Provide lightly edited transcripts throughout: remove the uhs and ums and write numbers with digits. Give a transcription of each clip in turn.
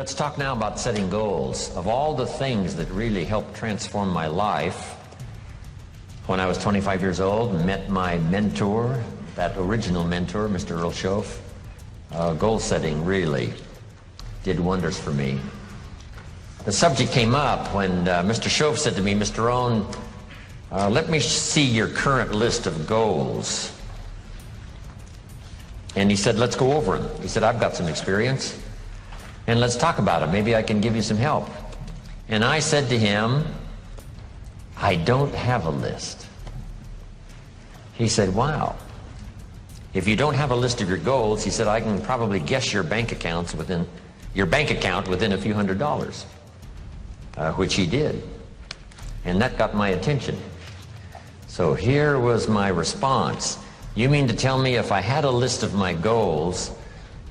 Let's talk now about setting goals. Of all the things that really helped transform my life, when I was 25 years old, met my mentor, that original mentor, Mr. Earl Schoaf. Goal setting really did wonders for me. The subject came up when Mr. Schoaf said to me, Mr. Rohn, let me see your current list of goals. And he said, let's go over them. He said, I've got some experience, and let's talk about them. Maybe I can give you some help. And I said to him, I don't have a list. He said, wow. If you don't have a list of your goals, he said, I can probably guess your bank account within a few $100s, which he did. And that got my attention. So here was my response. You mean to tell me if I had a list of my goals,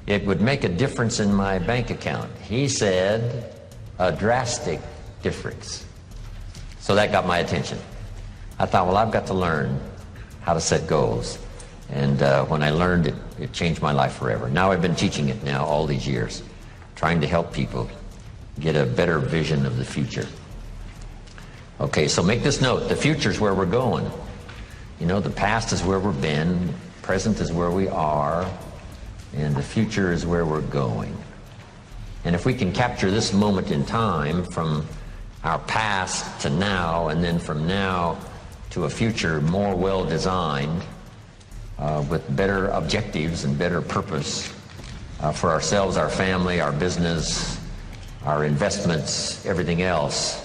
it would make a difference in my bank account? He said, a drastic difference. So that got my attention. I thought, well, I've got to learn how to set goals. And when I learned it, it changed my life forever. Now I've been teaching it now all these years, trying to help people get a better vision of the future. Okay, so make this note. The future's where we're going. You know, the past is where we've been, present is where we are, and the future is where we're going. And if we can capture this moment in time from our past to now, and then from now to a future more well-designed, with better objectives and better purpose for ourselves, our family, our business, our investments, everything else,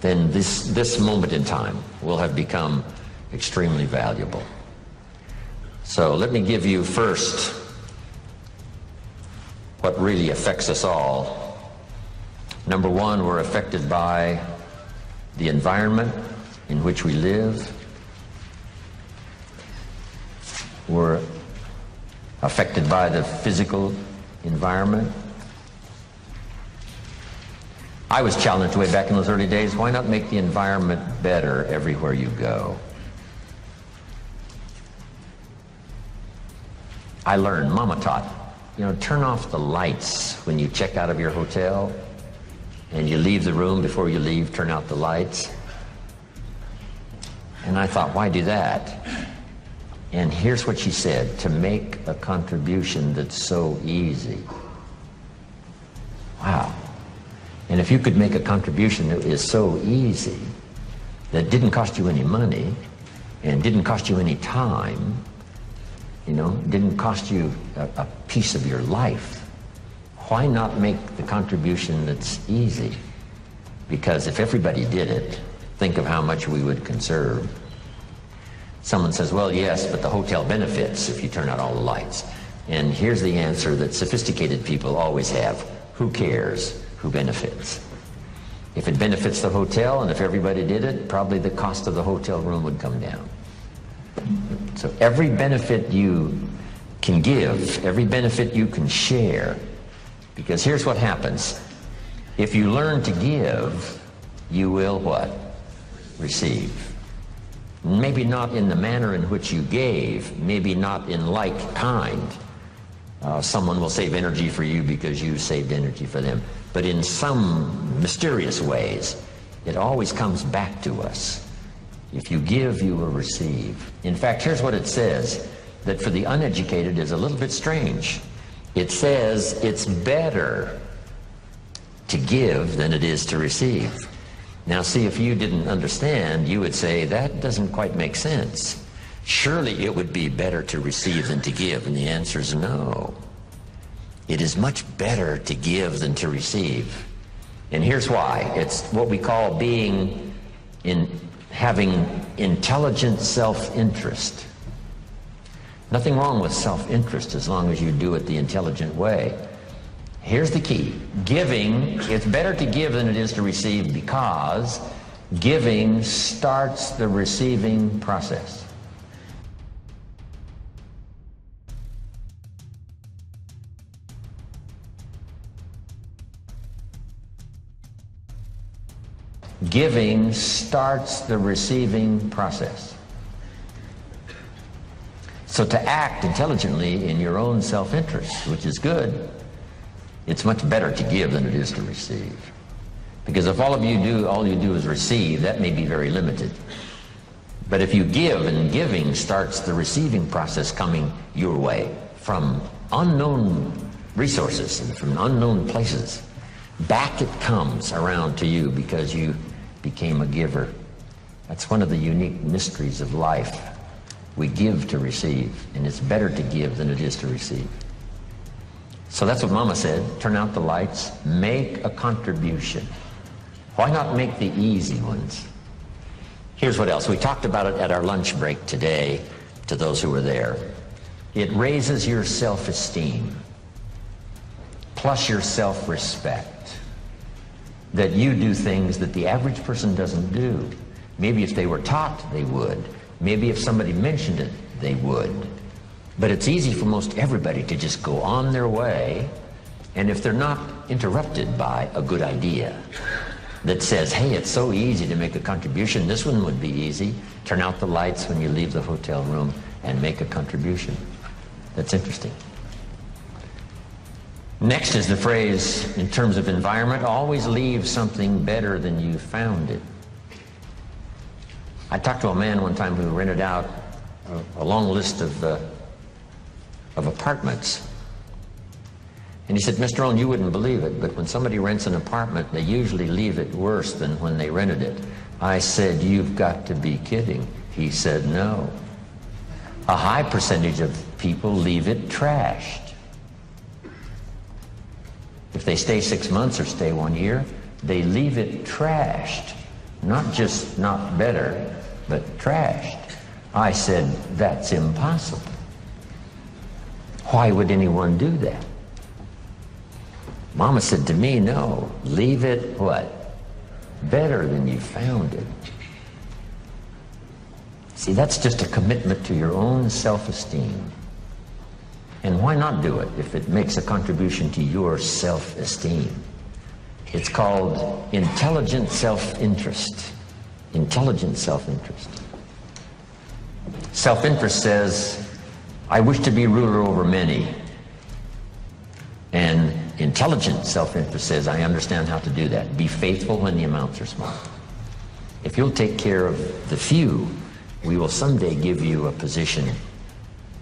then this moment in time will have become extremely valuable. So let me give you first what really affects us all. Number one, we're affected by the environment in which we live. We're affected by the physical environment. I was challenged way back in those early days, why not make the environment better everywhere you go? I learned, Mama taught, you know, turn off the lights when you check out of your hotel and you leave the room. Before you leave, turn out the lights. And I thought, why do that? And here's what she said, to make a contribution that's so easy. Wow. And if you could make a contribution that is so easy, that didn't cost you any money and didn't cost you any time, you know, didn't cost you a piece of your life, why not make the contribution that's easy? Because if everybody did it, think of how much we would conserve. Someone says, well, yes, but the hotel benefits if you turn out all the lights. And here's the answer that sophisticated people always have. Who cares who benefits? If it benefits the hotel and if everybody did it, probably the cost of the hotel room would come down. So every benefit you can give, every benefit you can share, because here's what happens. If you learn to give, you will what? Receive. Maybe not in the manner in which you gave, maybe not in like kind. Someone will save energy for you because you saved energy for them. But in some mysterious ways, it always comes back to us. If you give, you will receive. In fact, here's what it says, that for the uneducated is a little bit strange. It says it's better to give than it is to receive. Now see, if you didn't understand, you would say, that doesn't quite make sense. Surely it would be better to receive than to give, and the answer is no. It is much better to give than to receive. And here's why. It's what we call having intelligent self-interest. Nothing wrong with self-interest as long as you do it the intelligent way. Here's the key. Giving, it's better to give than it is to receive because giving starts the receiving process. Giving starts the receiving process. So to act intelligently in your own self-interest, which is good, It's much better to give than it is to receive. Because if all you do is receive, that may be very limited. But if you give, and giving starts the receiving process coming your way from unknown resources and from unknown places, back it comes around to you because you became a giver. That's one of the unique mysteries of life. We give to receive, and it's better to give than it is to receive. So that's what Mama said. Turn out the lights, make a contribution. Why not make the easy ones? Here's what else. We talked about it at our lunch break today to those who were there. It raises your self-esteem, plus your self-respect, that you do things that the average person doesn't do. Maybe if they were taught, they would. Maybe if somebody mentioned it, they would. But it's easy for most everybody to just go on their way, and if they're not interrupted by a good idea that says, hey, it's so easy to make a contribution, this one would be easy. Turn out the lights when you leave the hotel room and make a contribution. That's interesting. Next is the phrase, in terms of environment, always leave something better than you found it. I talked to a man one time who rented out a long list of apartments. And he said, Mr. Rohn, you wouldn't believe it, but when somebody rents an apartment, they usually leave it worse than when they rented it. I said, you've got to be kidding. He said, no. A high percentage of people leave it trashed. If they stay 6 months or stay 1 year, they leave it trashed. Not just not better, but trashed. I said, that's impossible. Why would anyone do that? Mama said to me, no, leave it what? Better than you found it. See, that's just a commitment to your own self-esteem. And why not do it if it makes a contribution to your self-esteem? It's called intelligent self-interest. Intelligent self-interest. Self-interest says, I wish to be ruler over many. And intelligent self-interest says, I understand how to do that. Be faithful when the amounts are small. If you'll take care of the few, we will someday give you a position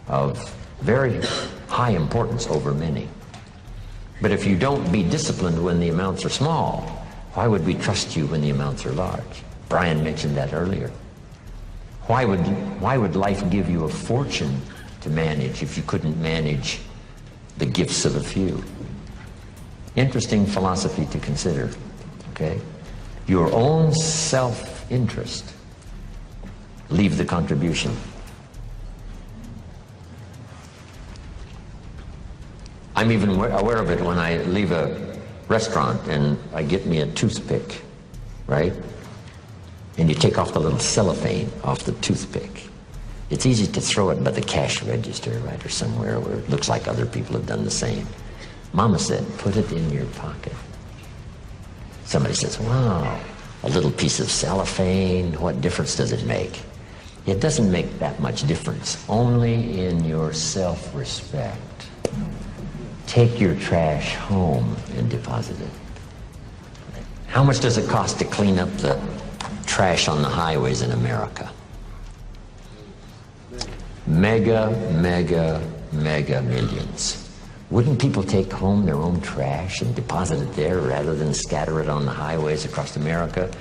of very high importance over many. But if you don't be disciplined when the amounts are small, why would we trust you when the amounts are large? Brian mentioned that earlier. Why would life give you a fortune to manage if you couldn't manage the gifts of a few? Interesting philosophy to consider, okay? Your own self-interest. Leave the contribution. I'm even aware of it when I leave a restaurant and I get me a toothpick, right? And you take off the little cellophane off the toothpick. It's easy to throw it by the cash register, right, or somewhere where it looks like other people have done the same. Mama said, put it in your pocket. Somebody says, wow, a little piece of cellophane, what difference does it make? It doesn't make that much difference, only in your self-respect. Take your trash home and deposit it. How much does it cost to clean up the trash on the highways in America? Mega millions. Wouldn't people take home their own trash and deposit it there rather than scatter it on the highways across America?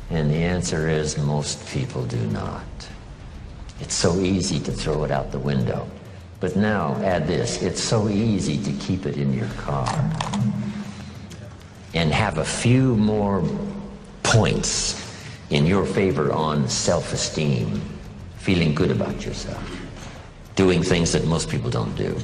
And the answer is most people do not. It's so easy to throw it out the window. But now add this, it's so easy to keep it in your car and have a few more points in your favor on self-esteem, feeling good about yourself, doing things that most people don't do.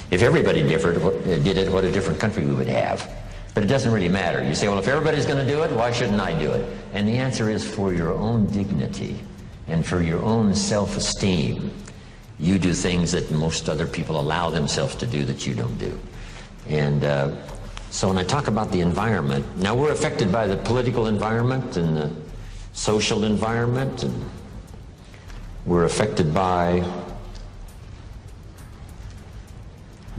If everybody did it, what a different country we would have. But it doesn't really matter. You say, well, if everybody's going to do it, why shouldn't I do it? And the answer is for your own dignity and for your own self-esteem. You do things that most other people allow themselves to do that you don't do. And so when I talk about the environment, now we're affected by the political environment and the social environment, and we're affected by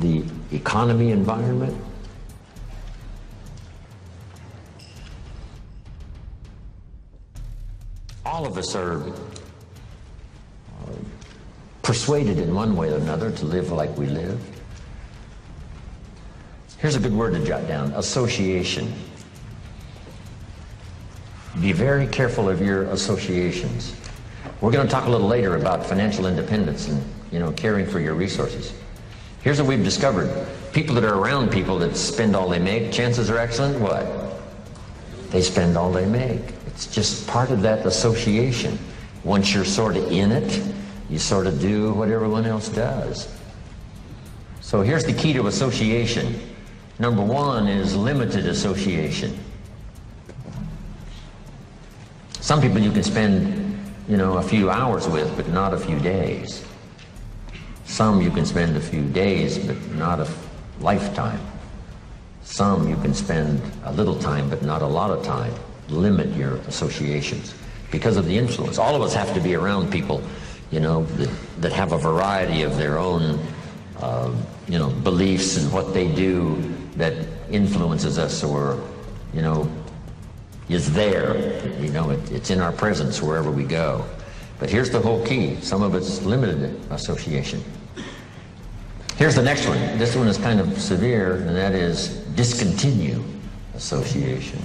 the economy environment. All of us are persuaded in one way or another to live like we live. Here's a good word to jot down: association. Be very careful of your associations. We're going to talk a little later about financial independence and, caring for your resources. Here's what we've discovered. People that are around people that spend all they make, chances are excellent, what? They spend all they make. It's just part of that association. Once you're sort of in it, you sort of do what everyone else does. So here's the key to association. Number one is limited association. Some people you can spend, a few hours with, but not a few days. Some you can spend a few days, but not a lifetime. Some you can spend a little time, but not a lot of time. Limit your associations because of the influence. All of us have to be around people, that have a variety of their own, beliefs and what they do that influences us or, is there. It's in our presence wherever we go. But here's the whole key. Some of it's limited association. Here's the next one. This one is kind of severe, and that is discontinue association.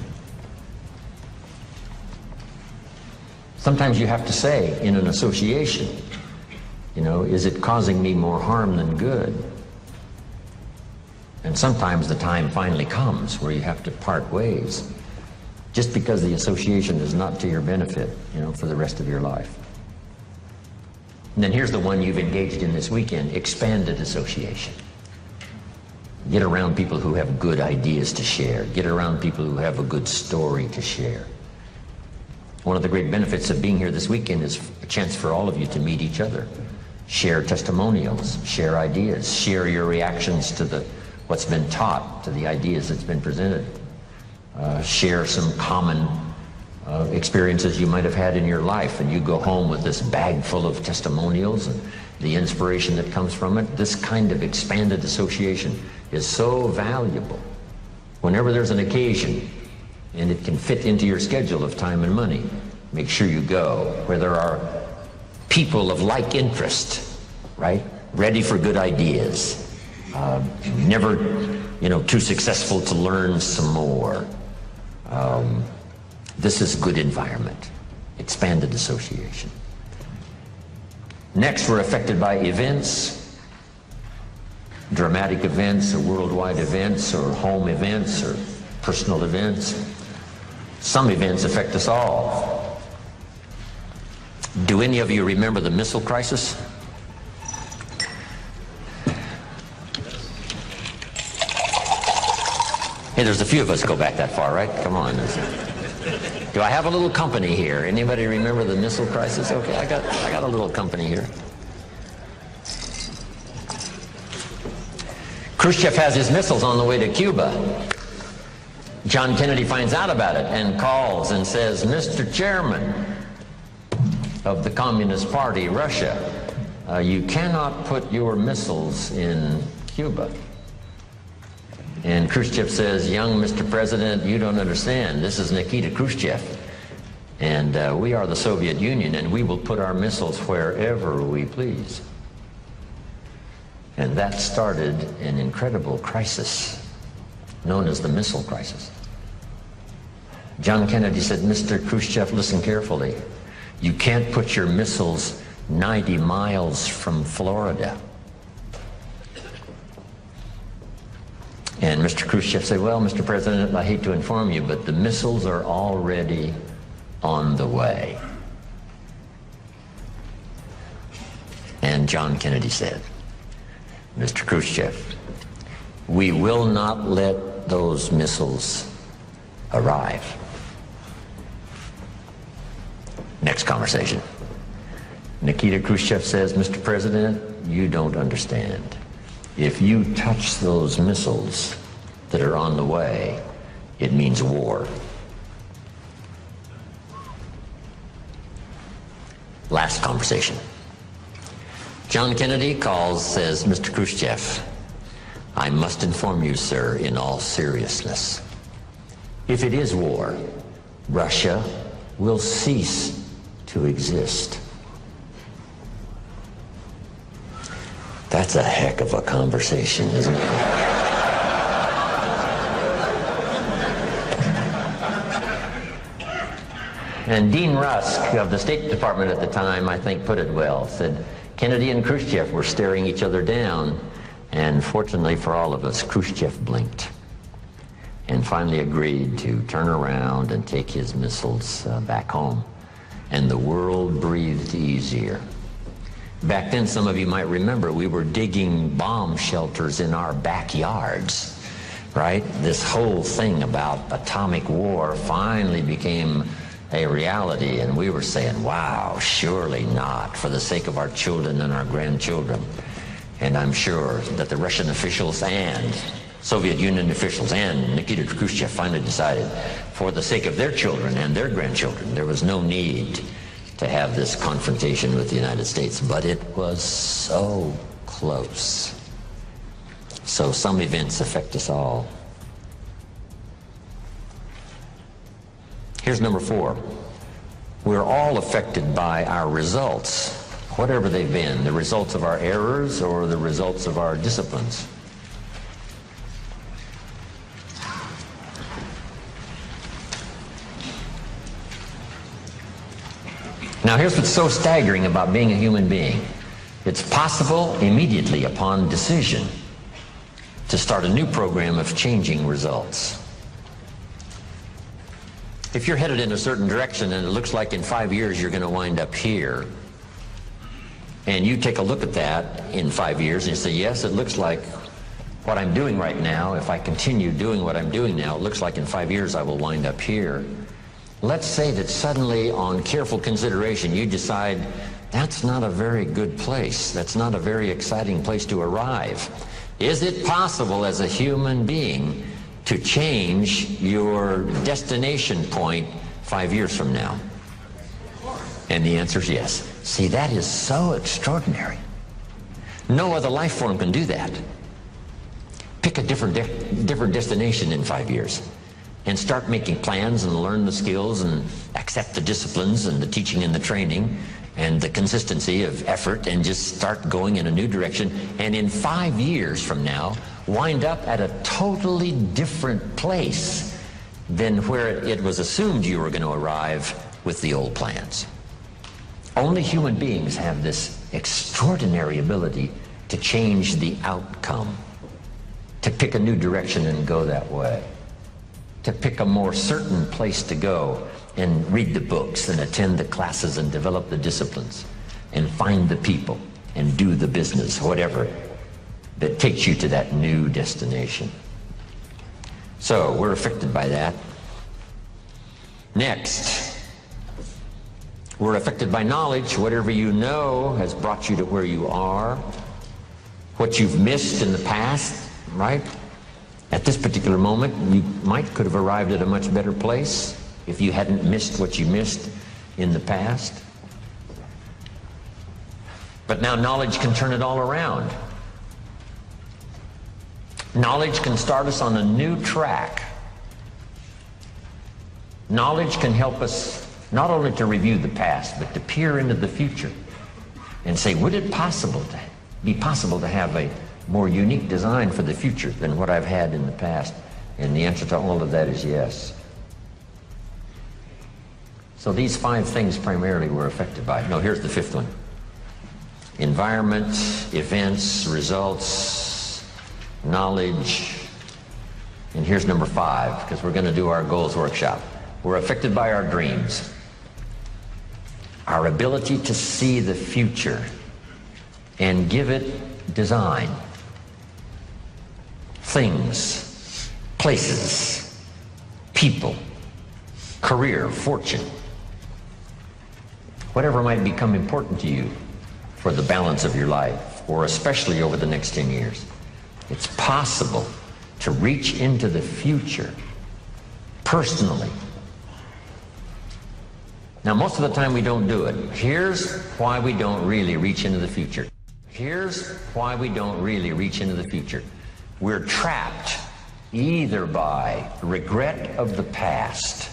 Sometimes you have to say in an association, is it causing me more harm than good? And sometimes the time finally comes where you have to part ways, just because the association is not to your benefit, for the rest of your life. And then here's the one you've engaged in this weekend: expanded association. Get around people who have good ideas to share. Get around people who have a good story to share. One of the great benefits of being here this weekend is a chance for all of you to meet each other. Share testimonials, share ideas, share your reactions to what's been taught, to the ideas that's been presented. Share some common experiences you might have had in your life, and you go home with this bag full of testimonials and the inspiration that comes from it. This kind of expanded association is so valuable. Whenever there's an occasion and it can fit into your schedule of time and money, make sure you go where there are people of like interest, right? Ready for good ideas. Never, too successful to learn some more. This is good environment. Expanded association. Next, we're affected by events, dramatic events or worldwide events or home events or personal events. Some events affect us all. Do any of you remember the missile crisis? Hey, there's a few of us go back that far, right? Come on. Do I have a little company here? Anybody remember the missile crisis? Okay, I got a little company here. Khrushchev has his missiles on the way to Cuba. John Kennedy finds out about it and calls and says, "Mr. Chairman of the Communist Party, Russia, you cannot put your missiles in Cuba." And Khrushchev says, "Young Mr. President, you don't understand. This is Nikita Khrushchev. And we are the Soviet Union, and we will put our missiles wherever we please." And that started an incredible crisis known as the missile crisis. John Kennedy said, "Mr. Khrushchev, listen carefully. You can't put your missiles 90 miles from Florida." And Mr. Khrushchev said, "Well, Mr. President, I hate to inform you, but the missiles are already on the way." And John Kennedy said, "Mr. Khrushchev, we will not let those missiles arrive." Next conversation. Nikita Khrushchev says, "Mr. President, you don't understand. If you touch those missiles that are on the way, it means war." Last conversation. John Kennedy calls, says, "Mr. Khrushchev, I must inform you, sir, in all seriousness. If it is war, Russia will cease to exist. That's a heck of a conversation, isn't it? And Dean Rusk of the State Department at the time, I think, put it well, said, Kennedy and Khrushchev were staring each other down, and fortunately for all of us, Khrushchev blinked and finally agreed to turn around and take his missiles back home. And the world breathed easier. Back then, some of you might remember, we were digging bomb shelters in our backyards, right? This whole thing about atomic war finally became a reality, and we were saying, wow, surely not, for the sake of our children and our grandchildren. And I'm sure that the Russian officials and Soviet Union officials and Nikita Khrushchev finally decided, for the sake of their children and their grandchildren, there was no need to have this confrontation with the United States. But it was so close. So some events affect us all. Here's number 4. We're all affected by our results, whatever they've been, the results of our errors or the results of our disciplines. Now here's what's so staggering about being a human being. It's possible immediately upon decision to start a new program of changing results. If you're headed in a certain direction and it looks like in 5 years you're going to wind up here, and you take a look at that in 5 years and you say, yes, it looks like what I'm doing right now, if I continue doing what I'm doing now, it looks like in 5 years I will wind up here. Let's say that suddenly, on careful consideration, you decide that's not a very good place. That's not a very exciting place to arrive. Is it possible as a human being to change your destination point 5 years from now? And the answer is yes. See, that is so extraordinary. No other life form can do that. Pick a different destination in 5 years. And start making plans and learn the skills and accept the disciplines and the teaching and the training and the consistency of effort, and just start going in a new direction. And in 5 years from now, wind up at a totally different place than where it was assumed you were going to arrive with the old plans. Only human beings have this extraordinary ability to change the outcome, to pick a new direction and go that way, to pick a more certain place to go and read the books and attend the classes and develop the disciplines and find the people and do the business, whatever, that takes you to that new destination. So we're affected by that. Next, we're affected by knowledge. Whatever you know has brought you to where you are. What you've missed in the past, right? At this particular moment, you could have arrived at a much better place if you hadn't missed what you missed in the past. But now knowledge can turn it all around. Knowledge can start us on a new track. Knowledge can help us not only to review the past, but to peer into the future and say, would it be possible to have a more unique design for the future than what I've had in the past? And the answer to all of that is yes. So these 5 things primarily were affected by it. No, here's the 5th one. Environment, events, results, knowledge. And here's number 5, because we're going to do our goals workshop. We're affected by our dreams. Our ability to see the future and give it design. Things, places, people, career, fortune, whatever might become important to you for the balance of your life, or especially over the next 10 years. It's possible to reach into the future personally. Now, most of the time we don't do it. Here's why we don't really reach into the future. Here's why we don't really reach into the future. We're trapped either by regret of the past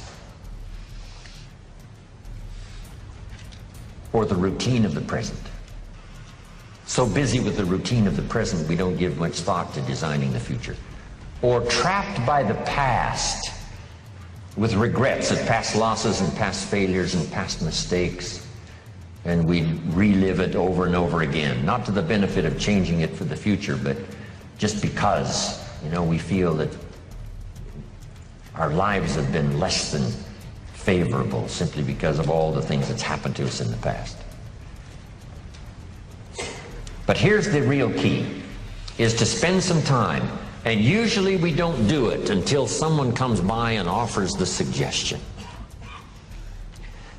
or the routine of the present. So busy with the routine of the present, we don't give much thought to designing the future. Or trapped by the past, with regrets of past losses and past failures and past mistakes, and we relive it over and over again, not to the benefit of changing it for the future, but just because, we feel that our lives have been less than favorable simply because of all the things that's happened to us in the past. But here's the real key, is to spend some time, and usually we don't do it until someone comes by and offers the suggestion.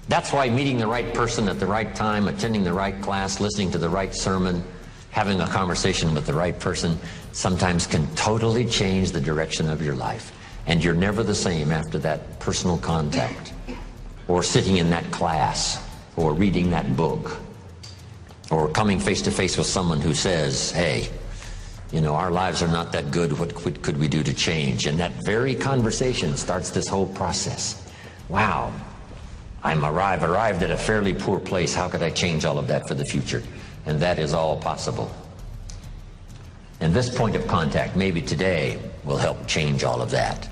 That's why meeting the right person at the right time, attending the right class, listening to the right sermon, having a conversation with the right person sometimes can totally change the direction of your life. And you're never the same after that personal contact, or sitting in that class, or reading that book, or coming face to face with someone who says, hey, our lives are not that good, what could we do to change? And that very conversation starts this whole process. Wow, I've arrived at a fairly poor place. How could I change all of that for the future? And that is all possible. And this point of contact, maybe today, will help change all of that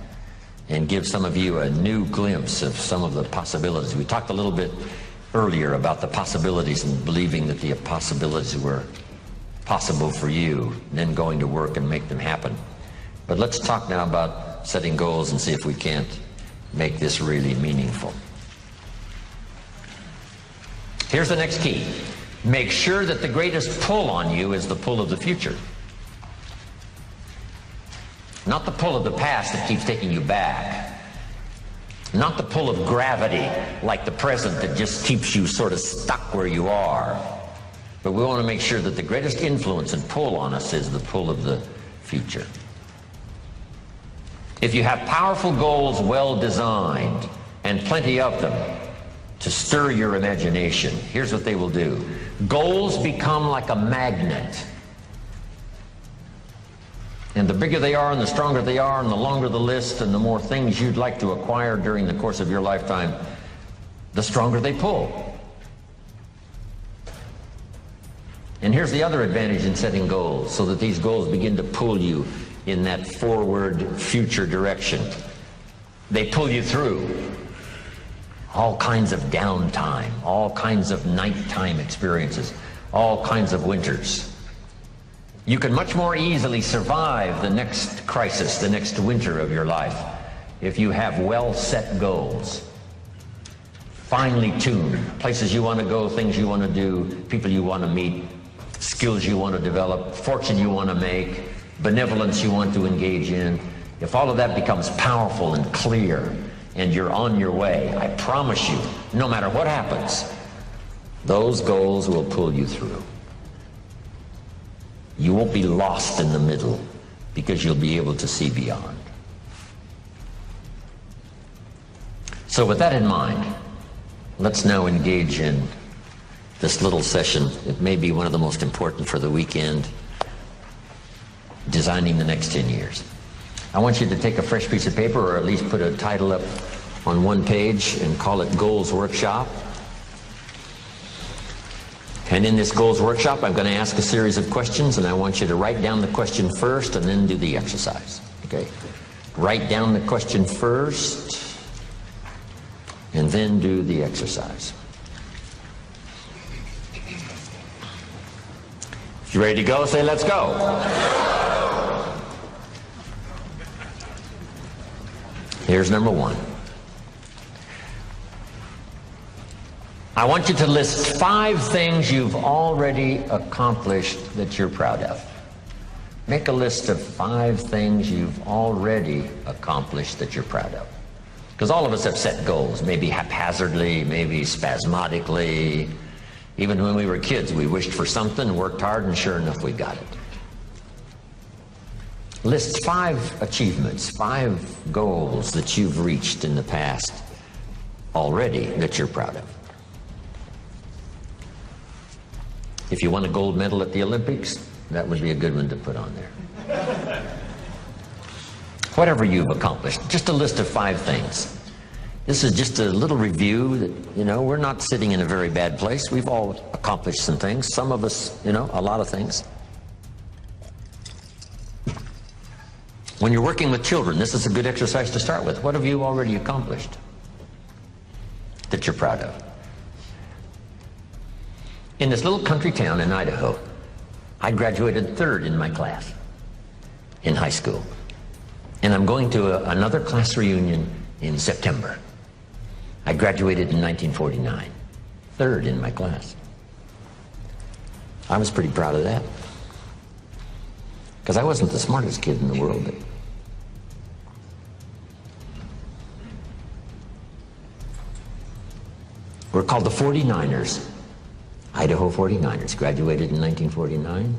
and give some of you a new glimpse of some of the possibilities. We talked a little bit earlier about the possibilities and believing that the possibilities were possible for you, then going to work and make them happen. But let's talk now about setting goals and see if we can't make this really meaningful. Here's the next key. Make sure that the greatest pull on you is the pull of the future. Not the pull of the past that keeps taking you back. Not the pull of gravity like the present that just keeps you sort of stuck where you are. But we want to make sure that the greatest influence and pull on us is the pull of the future. If you have powerful goals well designed and plenty of them to stir your imagination, here's what they will do. Goals become like a magnet. And the bigger they are and the stronger they are and the longer the list and the more things you'd like to acquire during the course of your lifetime, the stronger they pull. And here's the other advantage in setting goals, so that these goals begin to pull you in that forward future direction. They pull you through all kinds of downtime, all kinds of nighttime experiences, all kinds of winters. You can much more easily survive the next crisis, the next winter of your life, if you have well-set goals, finely tuned, places you want to go, things you want to do, people you want to meet, skills you want to develop, fortune you want to make, benevolence you want to engage in. If all of that becomes powerful and clear and you're on your way, I promise you, no matter what happens, those goals will pull you through. You won't be lost in the middle because you'll be able to see beyond. So with that in mind, let's now engage in this little session. It may be one of the most important for the weekend, designing the next 10 years. I want you to take a fresh piece of paper, or at least put a title up on one page and call it Goals Workshop. And in this Goals Workshop, I'm going to ask a series of questions, and I want you to write down the question first and then do the exercise. Okay? Write down the question first and then do the exercise. If you're ready to go, say, let's go. Here's number one. I want you to list 5 things you've already accomplished that you're proud of. Make a list of 5 things you've already accomplished that you're proud of. Because all of us have set goals, maybe haphazardly, maybe spasmodically. Even when we were kids, we wished for something, worked hard, and sure enough, we got it. List 5 achievements, 5 goals that you've reached in the past already that you're proud of. If you won a gold medal at the Olympics, that would be a good one to put on there. Whatever you've accomplished, just a list of 5 things. This is just a little review that, you know, we're not sitting in a very bad place. We've all accomplished some things. Some of us, you know, a lot of things. When you're working with children, this is a good exercise to start with. What have you already accomplished that you're proud of? In this little country town in Idaho, I graduated third in my class in high school. And I'm going to another class reunion in September. I graduated in 1949, third in my class. I was pretty proud of that, because I wasn't the smartest kid in the world. We're called the 49ers, Idaho 49ers, graduated in 1949.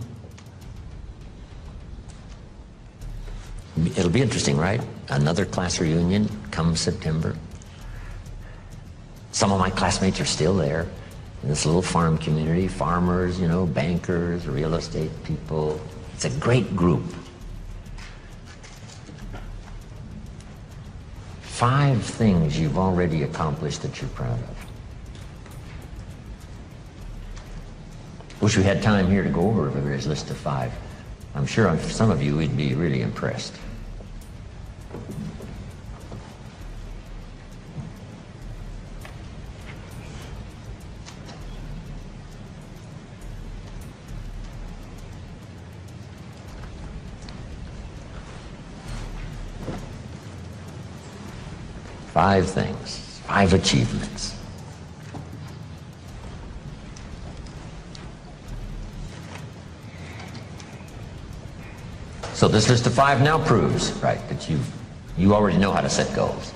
It'll be interesting, right? Another class reunion come September. Some of my classmates are still there in this little farm community, farmers, you know, bankers, real estate people. It's a great group. 5 things you've already accomplished that you're proud of. Wish we had time here to go over everybody's list of 5. I'm sure some of you would be really impressed. Five things, 5 achievements. So this list of 5 now proves, right, that you already know how to set goals.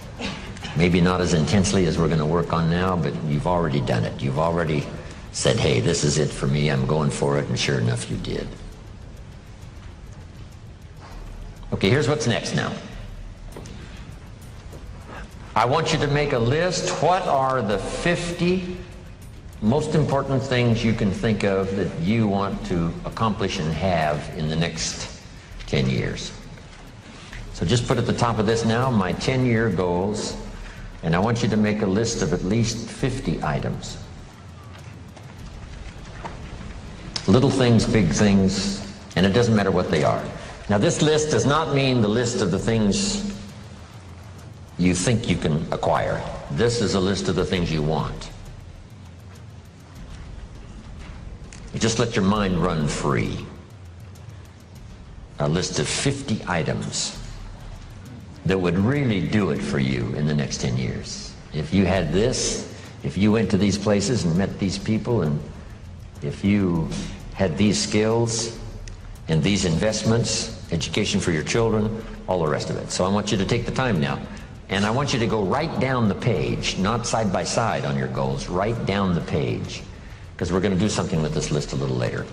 Maybe not as intensely as we're going to work on now, but you've already done it. You've already said, hey, this is it for me, I'm going for it, and sure enough, you did. Okay, here's what's next now. I want you to make a list. What are the 50 most important things you can think of that you want to accomplish and have in the next 10 years? So just put at the top of this now, my 10-year goals, and I want you to make a list of at least 50 items. Little things, big things, and it doesn't matter what they are. Now this list does not mean the list of the things you think you can acquire. This is a list of the things you want. You just let your mind run free. A list of 50 items that would really do it for you in the next 10 years. If you had this, if you went to these places and met these people, and if you had these skills and these investments, education for your children, all the rest of it. So I want you to take the time now, and I want you to go right down the page, not side by side on your goals, right down the page, because we're going to do something with this list a little later.